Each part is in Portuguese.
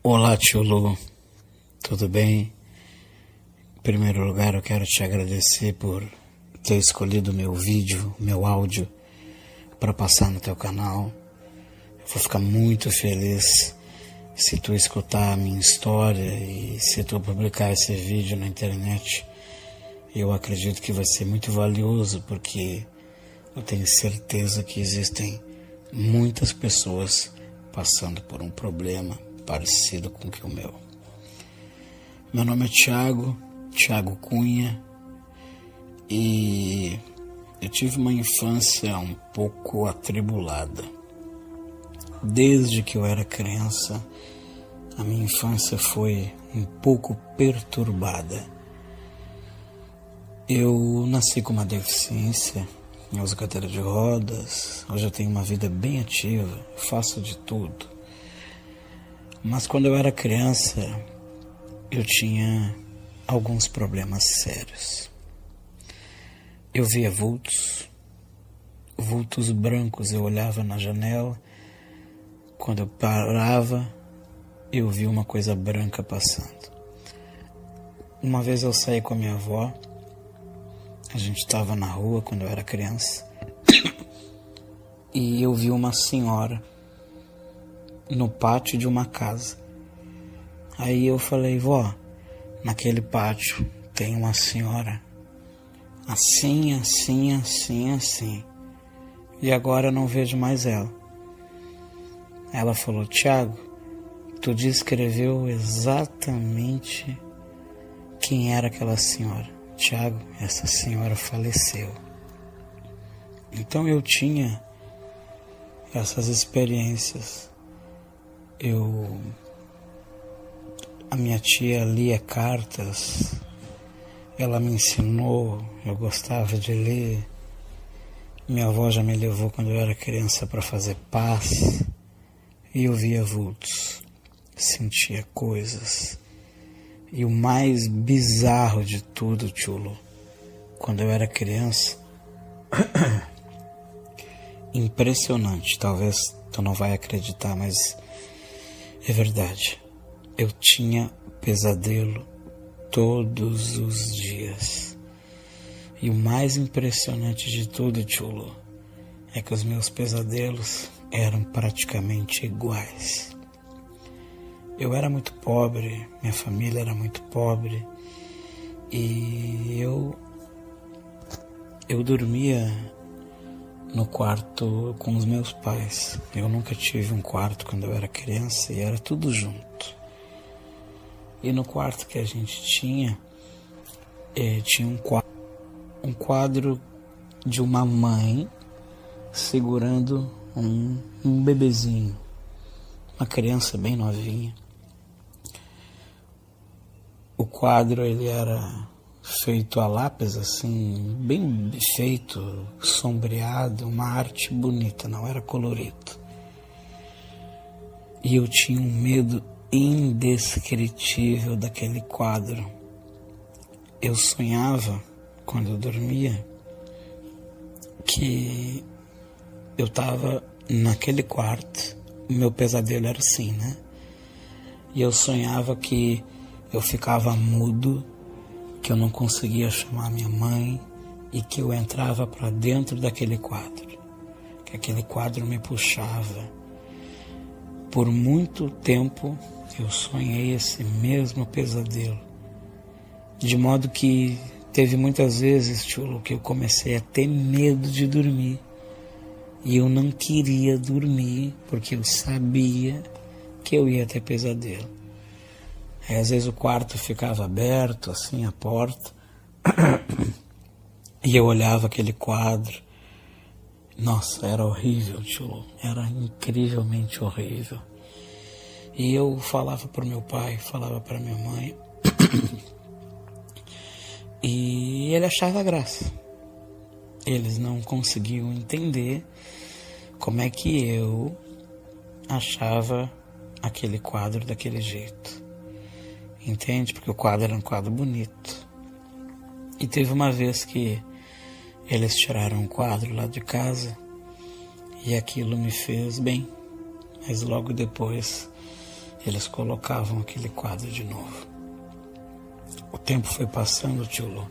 Olá, tio Lu, tudo bem? Em primeiro lugar, eu quero te agradecer por ter escolhido meu vídeo, meu áudio, para passar no teu canal. Eu vou ficar muito feliz se tu escutar a minha história e se tu publicar esse vídeo na internet. Eu acredito que vai ser muito valioso, porque eu tenho certeza que existem muitas pessoas passando por um problema parecido com o meu. Meu nome é Thiago Cunha, e eu tive uma infância um pouco atribulada. Desde que eu era criança, a minha infância foi um pouco perturbada. Eu nasci com uma deficiência, eu uso cadeira de rodas, hoje eu tenho uma vida bem ativa, faço de tudo. Mas quando eu era criança, eu tinha alguns problemas sérios. Eu via vultos brancos, eu olhava na janela, quando eu parava, eu via uma coisa branca passando. Uma vez eu saí com a minha avó, a gente estava na rua quando eu era criança, e eu vi uma senhora no pátio de uma casa. Aí eu falei: vó, naquele pátio tem uma senhora assim. E agora eu não vejo mais ela. Ela falou: Thiago, tu descreveu exatamente quem era aquela senhora. Thiago, essa senhora faleceu. Então eu tinha essas experiências. A minha tia lia cartas, ela me ensinou, eu gostava de ler. Minha avó já me levou quando eu era criança para fazer paz, e eu via vultos, sentia coisas. E o mais bizarro de tudo, tio Lu, quando eu era criança, impressionante, talvez tu não vai acreditar, mas é verdade. Eu tinha pesadelo todos os dias. E o mais impressionante de tudo, tio Lu, é que os meus pesadelos eram praticamente iguais. Eu era muito pobre, minha família era muito pobre, e eu dormia no quarto com os meus pais. Eu nunca tive um quarto quando eu era criança, e era tudo junto. E no quarto que a gente tinha um quadro de uma mãe segurando um bebezinho, uma criança bem novinha. O quadro, ele era feito a lápis, assim, bem feito, sombreado, uma arte bonita, não era colorido. E eu tinha um medo indescritível daquele quadro. Eu sonhava, quando eu dormia, que eu estava naquele quarto. O meu pesadelo era assim, né? E eu sonhava que eu ficava mudo, que eu não conseguia chamar minha mãe, e que eu entrava para dentro daquele quadro, que aquele quadro me puxava. Por muito tempo eu sonhei esse mesmo pesadelo, de modo que teve muitas vezes, tio Lu, que eu comecei a ter medo de dormir, e eu não queria dormir porque eu sabia que eu ia ter pesadelo. Aí, às vezes o quarto ficava aberto, assim, a porta, e eu olhava aquele quadro. Nossa, era horrível, tio Lu, era incrivelmente horrível. E eu falava para o meu pai, falava para minha mãe, e ele achava graça. Eles não conseguiam entender como é que eu achava aquele quadro daquele jeito. Entende? Porque o quadro era um quadro bonito. E teve uma vez que eles tiraram um quadro lá de casa, e aquilo me fez bem. Mas logo depois eles colocavam aquele quadro de novo. O tempo foi passando, tio Lu.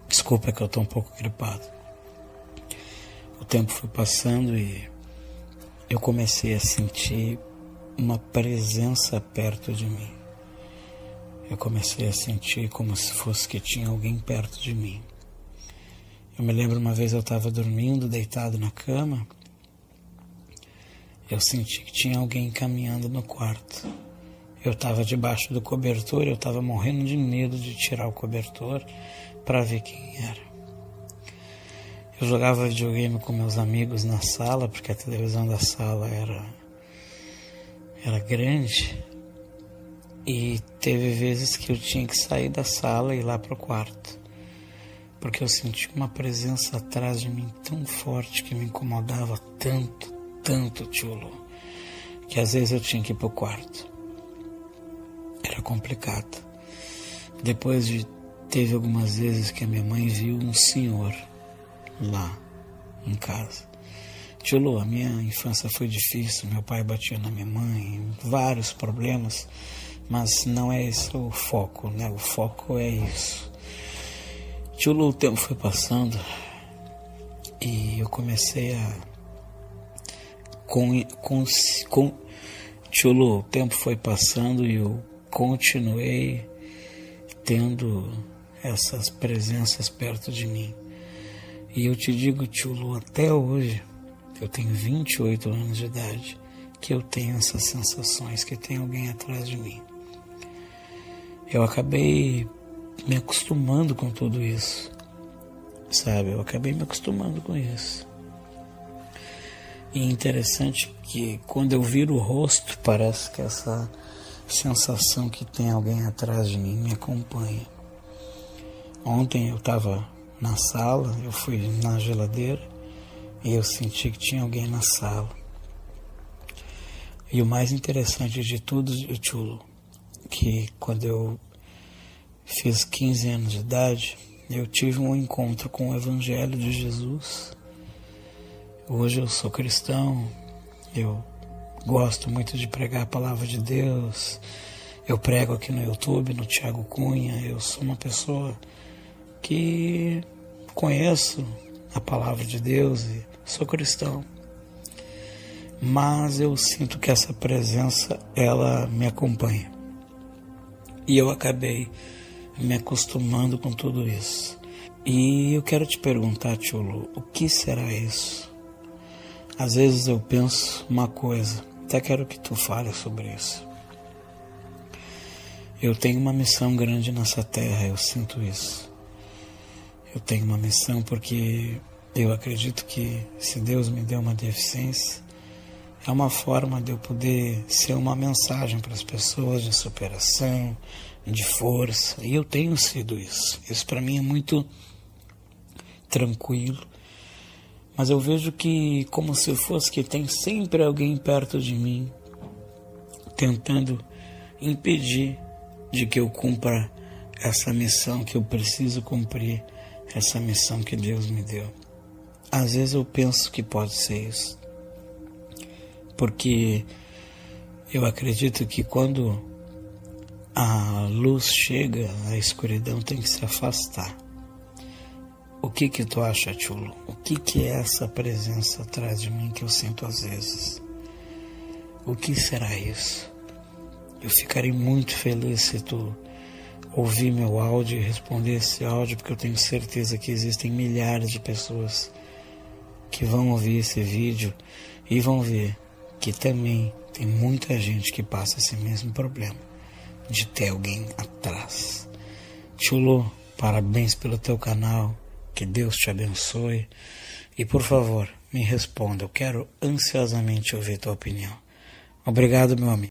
Desculpa que eu estou um pouco gripado. O tempo foi passando e eu comecei a sentir uma presença perto de mim. Eu comecei a sentir como se fosse que tinha alguém perto de mim. Eu me lembro uma vez eu estava dormindo, deitado na cama. Eu senti que tinha alguém caminhando no quarto. Eu estava debaixo do cobertor, eu estava morrendo de medo de tirar o cobertor para ver quem era. Eu jogava videogame com meus amigos na sala, porque a televisão da sala era grande. E teve vezes que eu tinha que sair da sala e ir lá para o quarto, porque eu senti uma presença atrás de mim tão forte que me incomodava tanto, tio Lu, que às vezes eu tinha que ir para o quarto. Era complicado. Teve algumas vezes que a minha mãe viu um senhor lá em casa. Tio Lu, a minha infância foi difícil, meu pai batia na minha mãe, vários problemas, mas não é esse o foco, né? O foco é isso. Tio Lu, o tempo foi passando e eu comecei a... Tio Lu, o tempo foi passando e eu continuei tendo essas presenças perto de mim. E eu te digo, tio Lu, até hoje, eu tenho 28 anos de idade, que eu tenho essas sensações, que tem alguém atrás de mim. Eu acabei me acostumando com tudo isso, sabe? Eu acabei me acostumando com isso. E é interessante que quando eu viro o rosto, parece que essa sensação que tem alguém atrás de mim me acompanha. Ontem eu estava na sala, eu fui na geladeira e eu senti que tinha alguém na sala. E o mais interessante de tudo, tio Lu, que quando eu fiz 15 anos de idade, eu tive um encontro com o Evangelho de Jesus. Hoje eu sou cristão, eu gosto muito de pregar a palavra de Deus, eu prego aqui no YouTube, no Thiago Cunha, eu sou uma pessoa que conheço a palavra de Deus e sou cristão. Mas eu sinto que essa presença, ela me acompanha. E eu acabei me acostumando com tudo isso. E eu quero te perguntar, tio Lu, o que será isso? Às vezes eu penso uma coisa, até quero que tu fale sobre isso. Eu tenho uma missão grande nessa terra, eu sinto isso. Eu tenho uma missão porque eu acredito que se Deus me deu uma deficiência, é uma forma de eu poder ser uma mensagem para as pessoas de superação, de força. E eu tenho sido isso. Isso para mim é muito tranquilo. Mas eu vejo que como se fosse que tem sempre alguém perto de mim, tentando impedir de que eu cumpra essa missão que eu preciso cumprir, essa missão que Deus me deu. Às vezes eu penso que pode ser isso. Porque eu acredito que quando a luz chega, a escuridão tem que se afastar. O que tu acha, tio Lu? O que é essa presença atrás de mim que eu sinto às vezes? O que será isso? Eu ficarei muito feliz se tu ouvir meu áudio e responder esse áudio, porque eu tenho certeza que existem milhares de pessoas que vão ouvir esse vídeo e vão ver que também tem muita gente que passa esse mesmo problema de ter alguém atrás. Tio Lu, parabéns pelo teu canal, que Deus te abençoe e por favor, me responda, eu quero ansiosamente ouvir tua opinião. Obrigado, meu amigo.